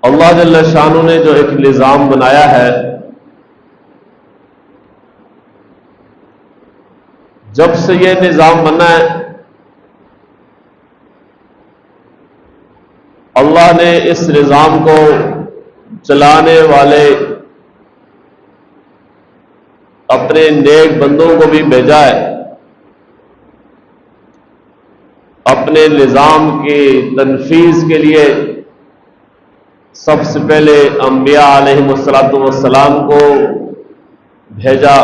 اللہ جل شانہ نے جو ایک نظام بنایا ہے، جب سے یہ نظام بنا ہے اللہ نے اس نظام کو چلانے والے اپنے نیک بندوں کو بھی بھیجا ہے۔ اپنے نظام کی تنفیذ کے لیے سب سے پہلے انبیاء علیہ السلام کو بھیجا،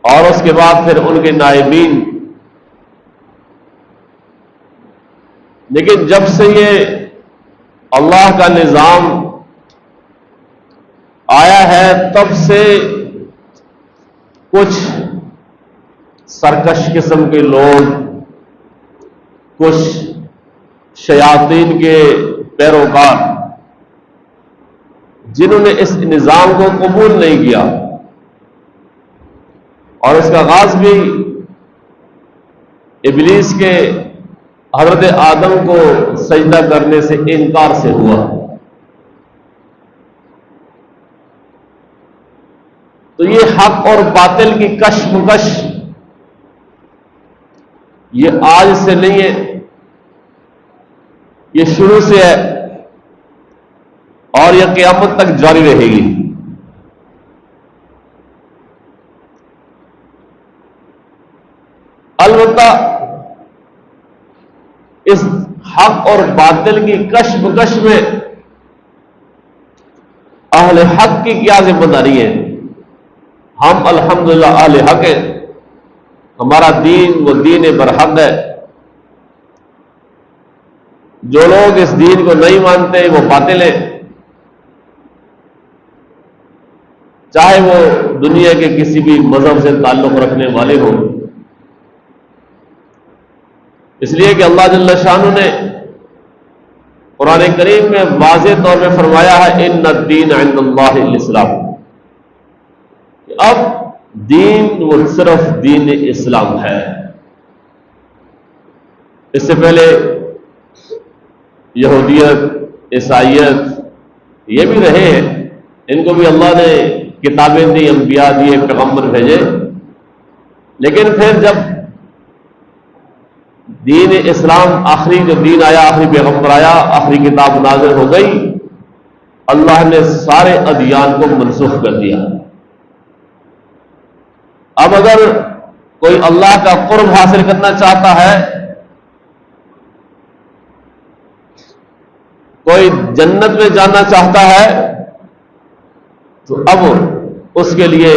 اور اس کے بعد پھر ان کے نائبین۔ لیکن جب سے یہ اللہ کا نظام آیا ہے تب سے کچھ سرکش قسم کے لوگ، کچھ شیاطین کے پیروکار، جنہوں نے اس نظام کو قبول نہیں کیا، اور اس کا آغاز بھی ابلیس کے حضرت آدم کو سجدہ کرنے سے انکار سے ہوا۔ تو یہ حق اور باطل کی کشمکش یہ آج سے نہیں ہے، یہ شروع سے ہے اور یہ قیامت تک جاری رہے گی۔ البتہ اس حق اور باطل کی کشمکش میں اہل حق کی کیا ذمہ داری ہے؟ ہم الحمدللہ اہل حق ہیں، ہمارا دین وہ دین برحق ہے۔ جو لوگ اس دین کو نہیں مانتے وہ باطل ہیں، چاہے وہ دنیا کے کسی بھی مذہب سے تعلق رکھنے والے ہوں۔ اس لیے کہ اللہ جل شانہ نے قرآن کریم میں واضح طور پہ فرمایا ہے ان الدین عند اللہ الاسلام، اب دین وہ صرف دین اسلام ہے۔ اس سے پہلے یہودیت، عیسائیت یہ بھی رہے ہیں، ان کو بھی اللہ نے کتابیں دی، انبیاء دیے، پیغمبر بھیجے، لیکن پھر جب دین اسلام آخری جو دین آیا، آخری پیغمبر آیا، آخری کتاب نازل ہو گئی، اللہ نے سارے ادیان کو منسوخ کر دیا۔ اب اگر کوئی اللہ کا قرب حاصل کرنا چاہتا ہے، کوئی جنت میں جانا چاہتا ہے، تو اب اس کے لیے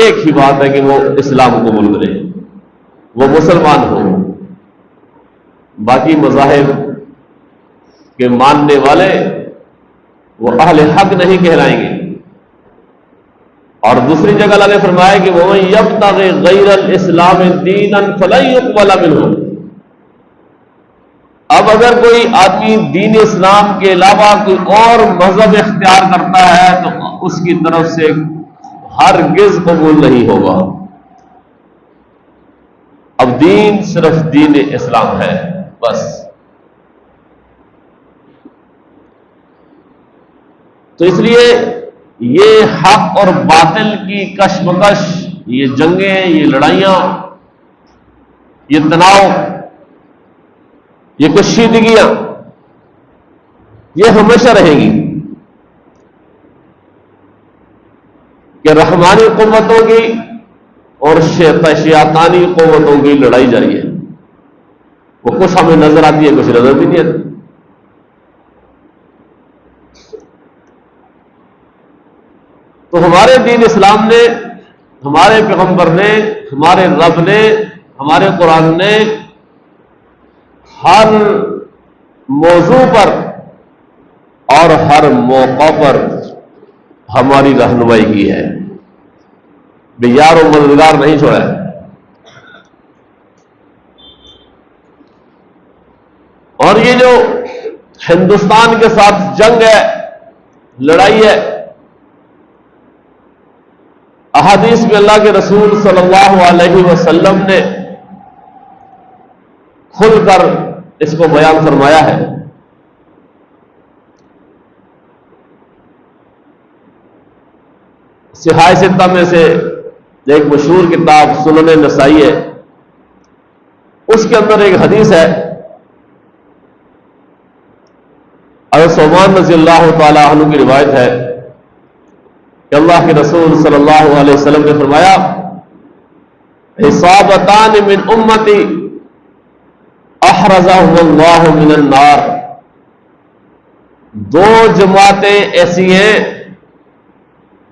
ایک ہی بات ہے کہ وہ اسلام قبول کرے، وہ مسلمان ہو۔ باقی مذاہب کے ماننے والے وہ اہل حق نہیں کہلائیں گے۔ اور دوسری جگہ اللہ نے فرمایا کہ وَمَن يَبْتَغِ غَيْرَ الْإِسْلَامِ دِينًا فَلَن يُقْبَلَ مِنْهُ، اب اگر کوئی آدمی دین اسلام کے علاوہ کوئی اور مذہب اختیار کرتا ہے تو اس کی طرف سے ہرگز قبول نہیں ہوگا۔ اب دین صرف دین اسلام ہے بس۔ تو اس لیے یہ حق اور باطل کی کشمکش، یہ جنگیں، یہ لڑائیاں، یہ تناؤ، یہ کشیدگیاں، یہ ہمیشہ رہیں گی کہ رحمانی قوتوں کی اور شیطانی قوتوں کی لڑائی جاری ہے۔ وہ کچھ ہمیں نظر آتی ہے، کچھ نظر بھی نہیں آتی۔ تو ہمارے دین اسلام نے، ہمارے پیغمبر نے، ہمارے رب نے، ہمارے قرآن نے ہر موضوع پر اور ہر موقع پر ہماری رہنمائی کی ہے، بے یار و مددگار نہیں چھوڑا ہے۔ اور یہ جو ہندوستان کے ساتھ جنگ ہے، لڑائی ہے، احادیث میں اللہ کے رسول صلی اللہ علیہ وسلم نے کھل کر اس کو بیان فرمایا ہے. صحاح ستہ میں سے ایک مشہور کتاب سنن نسائی ہے، اس کے اندر ایک حدیث ہے، حضرت ثوبان رضی اللہ تعالی عنہ کی روایت ہے کہ اللہ کے رسول صلی اللہ علیہ وسلم نے فرمایا، حسابتان من امتی احرزہم اللہ من النار، دو جماعتیں ایسی ہیں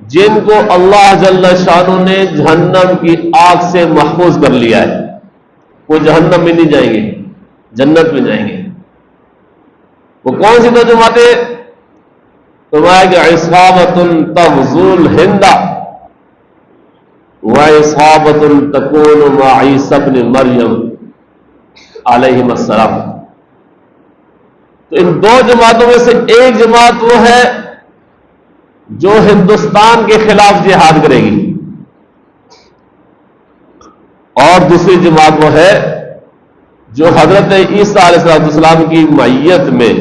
جن کو اللہ جل شانہ نے جہنم کی آگ سے محفوظ کر لیا ہے. وہ جہنم میں نہیں جائیں گے، جنت میں جائیں گے. وہ کون سی دو جماعتیں؟ فرمایا کہ عصابۃ تغزو الہند وعصابۃ تکون مع عیسی ابن مریم علیہ السلام. تو ان دو جماعتوں میں سے ایک جماعت وہ ہے جو ہندوستان کے خلاف جہاد کرے گی، اور دوسری جماعت وہ ہے جو حضرت عیسیٰ علیہ السلام کی معیت میں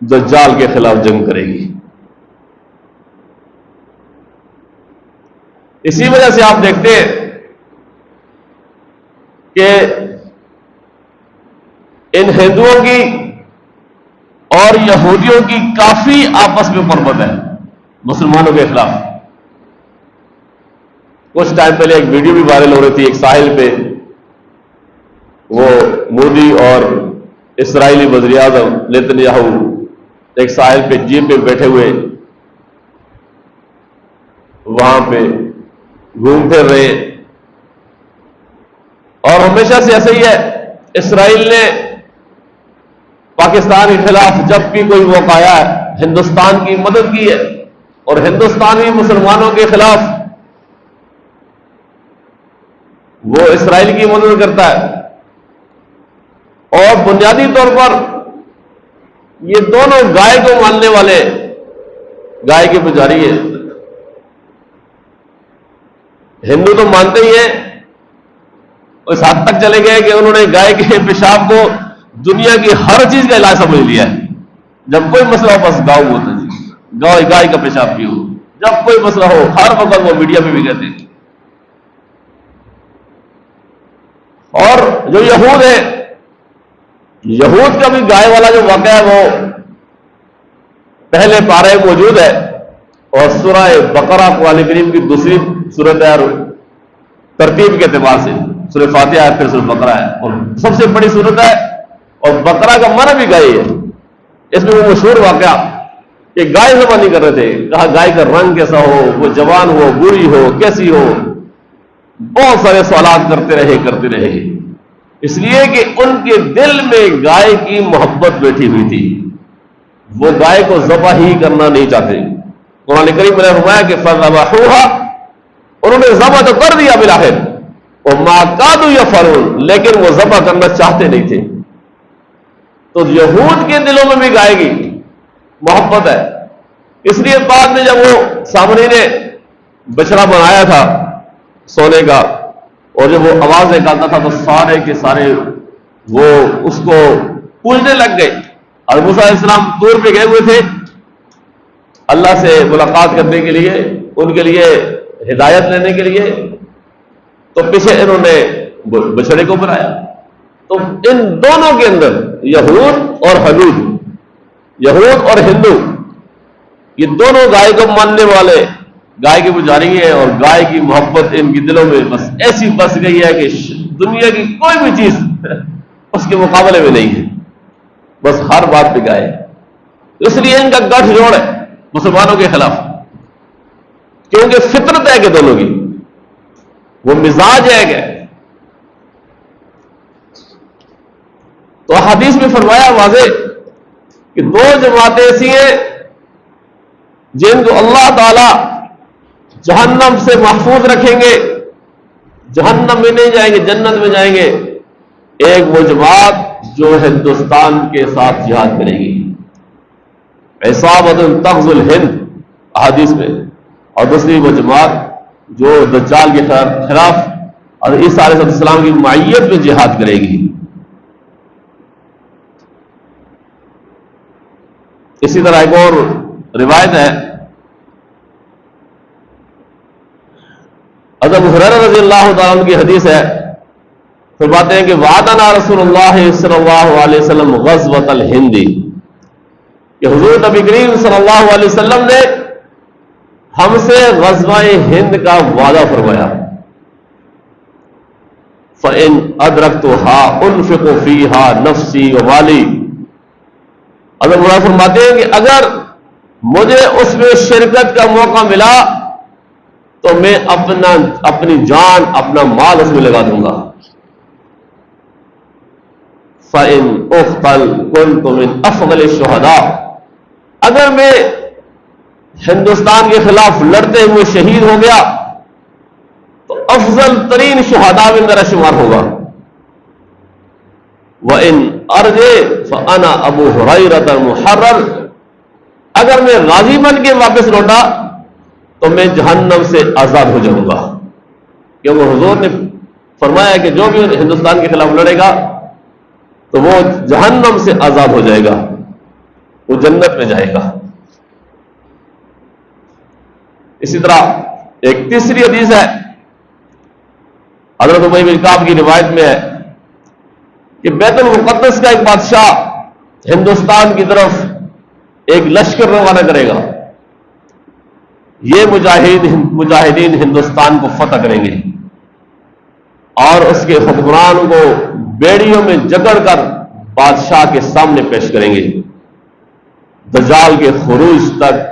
دجال کے خلاف جنگ کرے گی. اسی وجہ سے آپ دیکھتے ہیں کہ ان ہندوؤں کی اور یہودیوں کی کافی آپس میں پربت ہے مسلمانوں کے خلاف. کچھ ٹائم پہلے ایک ویڈیو بھی وائرل ہو رہی تھی، ایک ساحل پہ وہ مودی اور اسرائیلی وزیر اعظم نیتن یاہو ایک ساحل پہ جیپ پہ بیٹھے ہوئے وہاں پہ گھوم پھر رہے. اور ہمیشہ سے ایسا ہی ہے، اسرائیل نے پاکستان کے خلاف جب بھی کوئی موقع آیا ہے ہندوستان کی مدد کی ہے، اور ہندوستان بھی مسلمانوں کے خلاف وہ اسرائیل کی مدد کرتا ہے. اور بنیادی طور پر یہ دونوں گائے کو ماننے والے، گائے کے پجاری ہیں. ہندو تو مانتے ہی ہیں، اس حد تک چلے گئے کہ انہوں نے گائے کے پیشاب کو دنیا کی ہر چیز کا علاج سمجھ لیا ہے. جب کوئی مسئلہ ہو بس گاؤں ہوتا ہے جی، گائے کا پیشاب پیو. جب کوئی مسئلہ ہو ہر وقت وہ میڈیا پہ بھی کہتے ہیں. اور جو یہود ہے، یہود کا بھی گائے والا جو واقعہ ہے وہ پہلے پارے موجود ہے، اور سورہ بقرہ قرآن کریم کی دوسری سورت ہے، اور ترتیب کے اعتبار سے سورہ فاتحہ ہے پھر سورہ بقرہ ہے، اور سب سے بڑی سورت ہے. اور بقرہ کا معنی بھی گائے ہے. اس میں وہ مشہور واقعہ کہ گائے ذبح نہیں کر رہے تھے، کہا گائے کا رنگ کیسا ہو، وہ جوان ہو، بوڑھی ہو، کیسی ہو. بہت سارے سوالات کرتے رہے، اس لیے کہ ان کے دل میں گائے کی محبت بیٹھی ہوئی تھی. وہ گائے کو ذبح ہی کرنا نہیں چاہتے. قرآن کریم نے فرمایا کہ فذبحوها، انہوں نے ذبح تو کر دیا بالآخر، وما كادوا يفعلون، لیکن وہ ذبح کرنا چاہتے نہیں تھے. تو یہود کے دلوں میں بھی گائے کی محبت ہے. اس لیے بعد میں جب وہ سامری نے بچڑا بنایا تھا سونے کا، اور جب وہ آواز نکالتا تھا تو سارے کے سارے وہ اس کو پوجنے لگ گئے. اور موسیٰ علیہ السلام دور پہ گئے ہوئے تھے اللہ سے ملاقات کرنے کے لیے، ان کے لیے ہدایت لینے کے لیے، تو پیچھے انہوں نے بچڑے کو بنایا. تو ان دونوں کے اندر یہود اور حدود، یہود اور ہندو، یہ دونوں گائے کو ماننے والے، گائے کی پجاری ہے، اور گائے کی محبت ان کے دلوں میں بس ایسی بس گئی ہے کہ دنیا کی کوئی بھی چیز اس کے مقابلے میں نہیں ہے. بس ہر بات پہ گائے. اس لیے ان کا گٹھ جوڑ ہے مسلمانوں کے خلاف، کیونکہ فطرت ہے کہ دونوں کی وہ مزاج ہے کہ. تو حدیث میں فرمایا واضح کہ دو جماعتیں ایسی ہیں جن کو اللہ تعالی جہنم سے محفوظ رکھیں گے، جہنم میں نہیں جائیں گے، جنت میں جائیں گے. ایک وہ جماعت جو ہندوستان کے ساتھ جہاد کرے گی، عصابۃ تغزو الہند احادیث میں، اور دوسری وہ جماعت جو دجال کے خلاف اور عیسیٰ علیہ السلام کی معیت میں جہاد کرے گی. اسی طرح ایک اور روایت ہے، حضرت ابو ہریرہ رضی اللہ تعالیٰ عنہ کی حدیث ہے، فرماتے ہیں کہ وعدنا رسول اللہ صلی اللہ علیہ وسلم غزوۃ الہند، کہ حضور نبی کریم صلی اللہ علیہ وسلم نے ہم سے غزوہ ہند کا وعدہ فرمایا، فَإِنْ أَدْرَكْتُهَا أُنْفِقُ فِيهَا نَفْسِي وَمَالِي، حضرت مولا فرماتے ہیں کہ اگر مجھے اس میں شرکت کا موقع ملا تو میں اپنی جان اپنا مال اس میں لگا دوں گا۔ فَإِنْ أُقْتَلْ كُنْتُ مِنْ أَفْضَلِ الشُّهَدَاءِ، اگر میں ہندوستان کے خلاف لڑتے ہوئے شہید ہو گیا تو افضل ترین شہداء میں میرا شمار ہوگا۔ وَإِنْ أَرْجِعْ فَأَنَا أَبُو هُرَيْرَةَ الْمُحَرَّرُ، اگر میں غازی بن کے واپس لوٹا تو میں جہنم سے آزاد ہو جاؤں گا، کیونکہ حضور نے فرمایا کہ جو بھی ہندوستان کے خلاف لڑے گا تو وہ جہنم سے آزاد ہو جائے گا، وہ جنت میں جائے گا۔ اسی طرح ایک تیسری حدیث ہے، حضرت ابی بن کعب کی روایت میں ہے کہ بیت المقدس کا ایک بادشاہ ہندوستان کی طرف ایک لشکر روانہ کرے گا، یہ مجاہدین ہندوستان کو فتح کریں گے اور اس کے حکمران کو بیڑیوں میں جکڑ کر بادشاہ کے سامنے پیش کریں گے، دجال کے خروج تک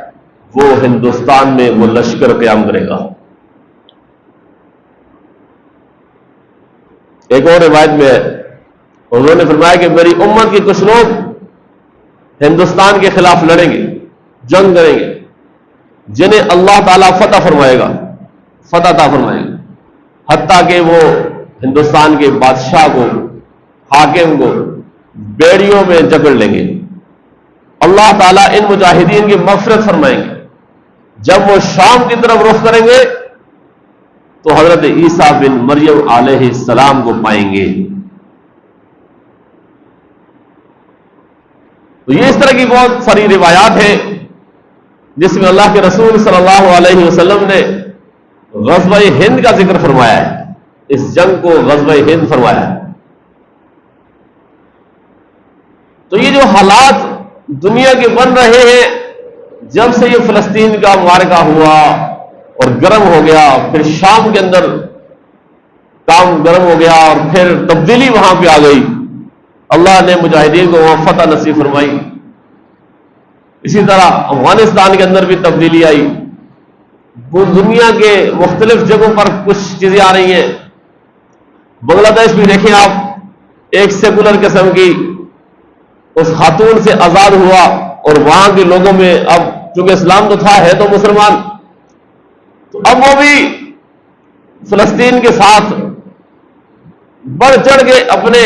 وہ ہندوستان میں وہ لشکر قیام کرے گا۔ ایک اور روایت میں حضور نے فرمایا کہ میری امت کے کچھ لوگ ہندوستان کے خلاف لڑیں گے، جنگ کریں گے، جنہیں اللہ تعالیٰ فتح فرمائے گا، فتح عطا فرمائے گا، حتیٰ کہ وہ ہندوستان کے بادشاہ کو، حاکم کو بیڑیوں میں جکڑ لیں گے۔ اللہ تعالیٰ ان مجاہدین کی مغفرت فرمائیں گے۔ جب وہ شام کی طرف رخ کریں گے تو حضرت عیسیٰ بن مریم علیہ السلام کو پائیں گے۔ تو یہ اس طرح کی بہت ساری روایات ہیں جس میں اللہ کے رسول صلی اللہ علیہ وسلم نے غزوہ ہند کا ذکر فرمایا ہے، اس جنگ کو غزوہ ہند فرمایا ہے۔ تو یہ جو حالات دنیا کے بن رہے ہیں، جب سے یہ فلسطین کا معرکہ ہوا اور گرم ہو گیا، پھر شام کے اندر کام گرم ہو گیا اور پھر تبدیلی وہاں پہ آ گئی، اللہ نے مجاہدین کو وہاں فتح نصیب فرمائی۔ اسی طرح افغانستان کے اندر بھی تبدیلی آئی، وہ دنیا کے مختلف جگہوں پر کچھ چیزیں آ رہی ہیں۔ بنگلہ دیش بھی دیکھیں آپ، ایک سیکولر قسم کی اس خاتون سے آزاد ہوا اور وہاں کے لوگوں میں اب چونکہ اسلام تو تھا، ہے تو مسلمان، تو اب وہ بھی فلسطین کے ساتھ بڑھ چڑھ کے اپنے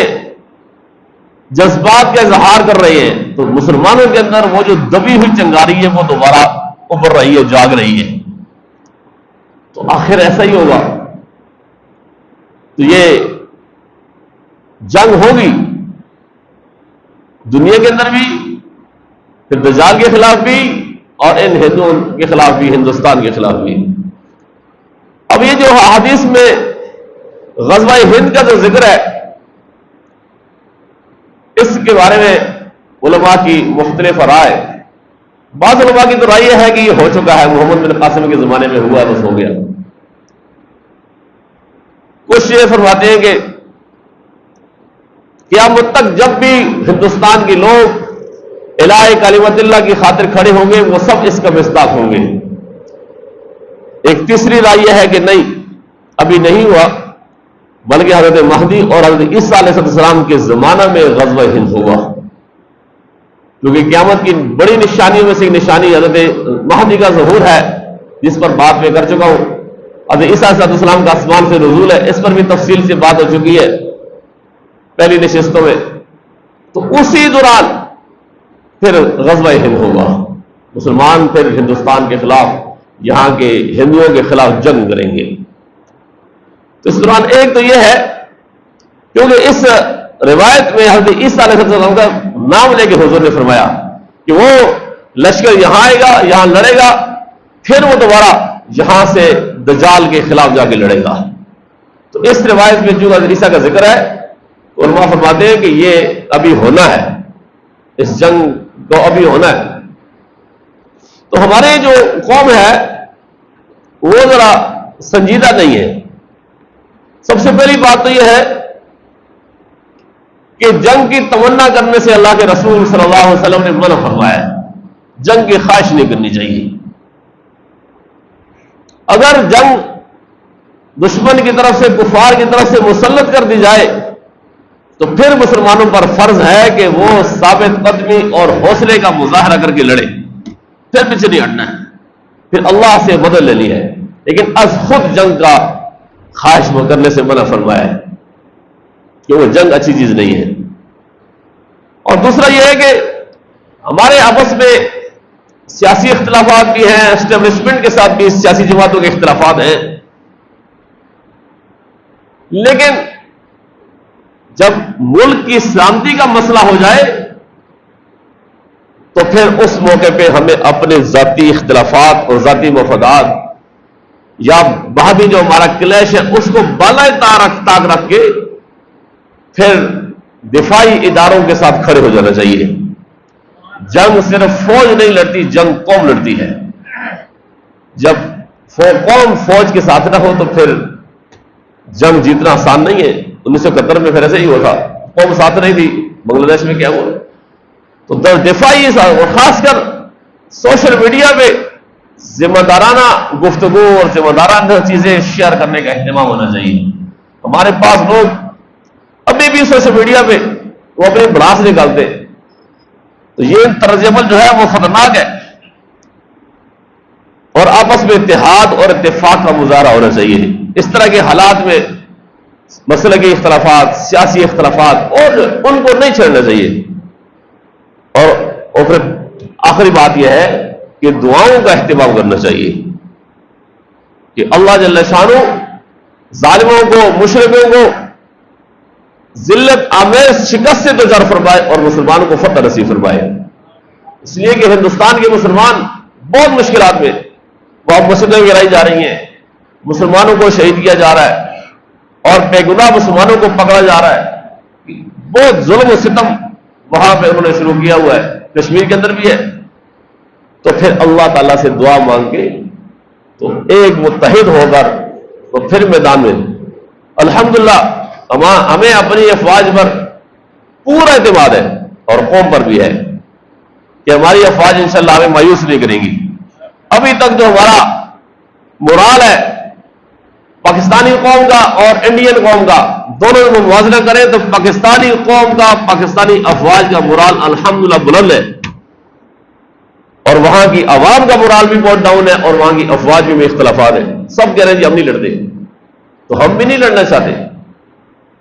جذبات کا اظہار کر رہے ہیں۔ تو مسلمانوں کے اندر وہ جو دبی ہوئی چنگاری ہے وہ دوبارہ ابھر رہی ہے، جاگ رہی ہے۔ تو آخر ایسا ہی ہوگا، تو یہ جنگ ہوگی دنیا کے اندر بھی، پھر دجال کے خلاف بھی، اور ان ہندوؤں کے خلاف بھی، ہندوستان کے خلاف بھی۔ اب یہ جو حدیث میں غزوہ ہند کا جو ذکر ہے، اس کے بارے میں علماء کی مختلف رائے۔ بعض علماء کی تو رائے یہ ہے کہ یہ ہو چکا ہے، محمد بن قاسم کے زمانے میں ہوا، بس ہو گیا۔ کچھ یہ فرماتے ہیں کہ قیامت تک جب بھی ہندوستان کے لوگ الہ کلمت اللہ کی خاطر کھڑے ہوں گے، وہ سب اس کا مصداق ہوں گے۔ ایک تیسری رائے یہ ہے کہ نہیں، ابھی نہیں ہوا، بلکہ حضرت مہدی اور حضرت عیسیٰ علیہ السلام کے زمانہ میں غزوہ ہند ہوگا، کیونکہ قیامت کی بڑی نشانیوں میں سے ایک نشانی حضرت مہدی کا ظہور ہے، جس پر بات میں کر چکا ہوں۔ حضرت عیسیٰ علیہ السلام کا آسمان سے نزول ہے، اس پر بھی تفصیل سے بات ہو چکی ہے پہلی نشستوں میں۔ تو اسی دوران پھر غزوہ ہند ہوگا، مسلمان پھر ہندوستان کے خلاف، یہاں کے ہندوؤں کے خلاف جنگ کریں گے۔ تو اس دوران ایک تو یہ ہے، کیونکہ اس روایت میں حضرت عیسیٰ علیہ السلام کا نام لے کے حضور نے فرمایا کہ وہ لشکر یہاں آئے گا، یہاں لڑے گا، پھر وہ دوبارہ یہاں سے دجال کے خلاف جا کے لڑے گا۔ تو اس روایت میں جو عیسیٰ کا ذکر ہے، علماء فرماتے ہیں کہ یہ ابھی ہونا ہے، اس جنگ کو ابھی ہونا ہے۔ تو ہمارے جو قوم ہے وہ ذرا سنجیدہ نہیں ہے۔ سب سے پہلی بات تو یہ ہے کہ جنگ کی تمنا کرنے سے اللہ کے رسول صلی اللہ علیہ وسلم نے منع فرمایا ہے، جنگ کی خواہش نہیں کرنی چاہیے۔ اگر جنگ دشمن کی طرف سے، کفار کی طرف سے مسلط کر دی جائے تو پھر مسلمانوں پر فرض ہے کہ وہ ثابت قدمی اور حوصلے کا مظاہرہ کر کے لڑے، پھر پیچھے نہیں ہٹنا ہے، پھر اللہ سے مدد لینی ہے۔ لیکن از خود جنگ کا خواہش کرنے سے منع فرمایا ہے کہ وہ جنگ اچھی چیز نہیں ہے۔ اور دوسرا یہ ہے کہ ہمارے آپس میں سیاسی اختلافات بھی ہیں، اسٹیبلشمنٹ کے ساتھ بھی سیاسی جماعتوں کے اختلافات ہیں، لیکن جب ملک کی سلامتی کا مسئلہ ہو جائے تو پھر اس موقع پہ ہمیں اپنے ذاتی اختلافات اور ذاتی مفادات یا باہمی جو ہمارا کلیش ہے اس کو بالائے طاق رکھ کے پھر دفاعی اداروں کے ساتھ کھڑے ہو جانا چاہیے۔ جنگ صرف فوج نہیں لڑتی، جنگ قوم لڑتی ہے۔ جب قوم فوج کے ساتھ نہ ہو تو پھر جنگ جیتنا آسان نہیں ہے۔ 1971 میں پھر ایسے ہی ہوا تھا، قوم ساتھ نہیں تھی، بنگلہ دیش میں کیا ہوا؟ تو دفاعی اور خاص کر سوشل میڈیا پہ ذمہ دارانہ گفتگو اور ذمہ دارانہ چیزیں شیئر کرنے کا اہتمام ہونا چاہیے۔ ہمارے پاس لوگ ابھی بھی سوشل میڈیا پہ وہ اپنی بڑاس نکالتے، تو یہ طرز عمل جو ہے وہ خطرناک ہے، اور آپس میں اتحاد اور اتفاق کا مظاہرہ ہونا چاہیے۔ اس طرح کے حالات میں مسلکی اختلافات، سیاسی اختلافات اور ان کو نہیں چھیڑنا چاہیے۔ اور پھر آخری بات یہ ہے کہ دعاؤں کا اہتمام کرنا چاہیے کہ اللہ جل شانہ ظالموں کو، مشرکوں کو ذلت آمیز شکست سے دوچار فرمائے اور مسلمانوں کو فتح نصیب فرمائے۔ اس لیے کہ ہندوستان کے مسلمان بہت مشکلات میں، وہاں مسجدیں گرائی جا رہی ہیں، مسلمانوں کو شہید کیا جا رہا ہے اور بے گناہ مسلمانوں کو پکڑا جا رہا ہے۔ بہت ظلم و ستم وہاں پہ انہوں نے شروع کیا ہوا ہے، کشمیر کے اندر بھی ہے۔ تو پھر اللہ تعالیٰ سے دعا مانگ کے تو ایک متحد ہو کر تو پھر میدان میں الحمدللہ ہمیں اپنی افواج پر پورا اعتماد ہے اور قوم پر بھی ہے کہ ہماری افواج انشاءاللہ ہمیں مایوس نہیں کریں گی۔ ابھی تک جو ہمارا مورال ہے پاکستانی قوم کا اور انڈین قوم کا، دونوں میں موازنہ کریں تو پاکستانی قوم کا، پاکستانی افواج کا مورال الحمدللہ بلند ہے، اور وہاں کی عوام کا مورال بھی بہت ڈاؤن ہے، اور وہاں کی افواج میں اختلافات ہیں۔ سب کہہ رہے ہیں جی ہم نہیں لڑتے، تو ہم بھی نہیں لڑنا چاہتے،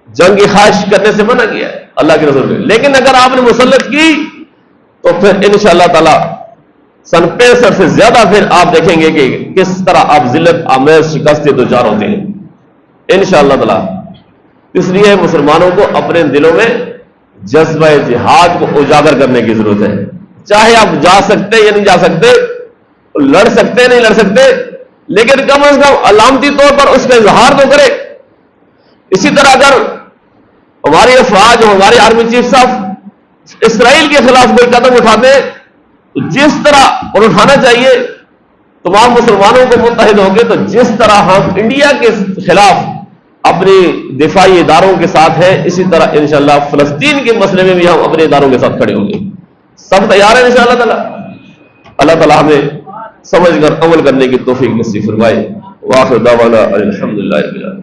جنگ کی خواہش کرنے سے منع کیا ہے اللہ کے رسول نے۔ لیکن اگر آپ نے مسلط کی تو پھر انشاءاللہ تعالی سن 65 سے زیادہ پھر آپ دیکھیں گے کہ کس طرح آپ ذلت آمیز شکست سے دوچار ہوتے ہیں انشاءاللہ تعالی۔ اس لیے مسلمانوں کو اپنے دلوں میں جذبہ جہاد کو اجاگر کرنے کی ضرورت ہے۔ چاہے آپ جا سکتے یا نہیں جا سکتے، لڑ سکتے نہیں لڑ سکتے، لیکن کم از کم علامتی طور پر اس کا اظہار تو کرے۔ اسی طرح اگر ہماری افواج، ہمارے آرمی چیف صاحب اسرائیل کے خلاف کوئی قدم اٹھاتے تو جس طرح اور اٹھانا چاہیے تمام مسلمانوں کو متحد ہوں گے، تو جس طرح ہم انڈیا کے خلاف اپنی دفاعی اداروں کے ساتھ ہیں، اسی طرح انشاءاللہ فلسطین کے مسئلے میں بھی ہم اپنے اداروں کے ساتھ کھڑے ہوں گے۔ سب تیار ہیں انشاءاللہ تعالی۔ اللہ تعالی ہمیں سمجھ کر عمل کرنے کی توفیق نصیب فرمائے۔ وآخر دعوانا الحمدللہ رب العالمین۔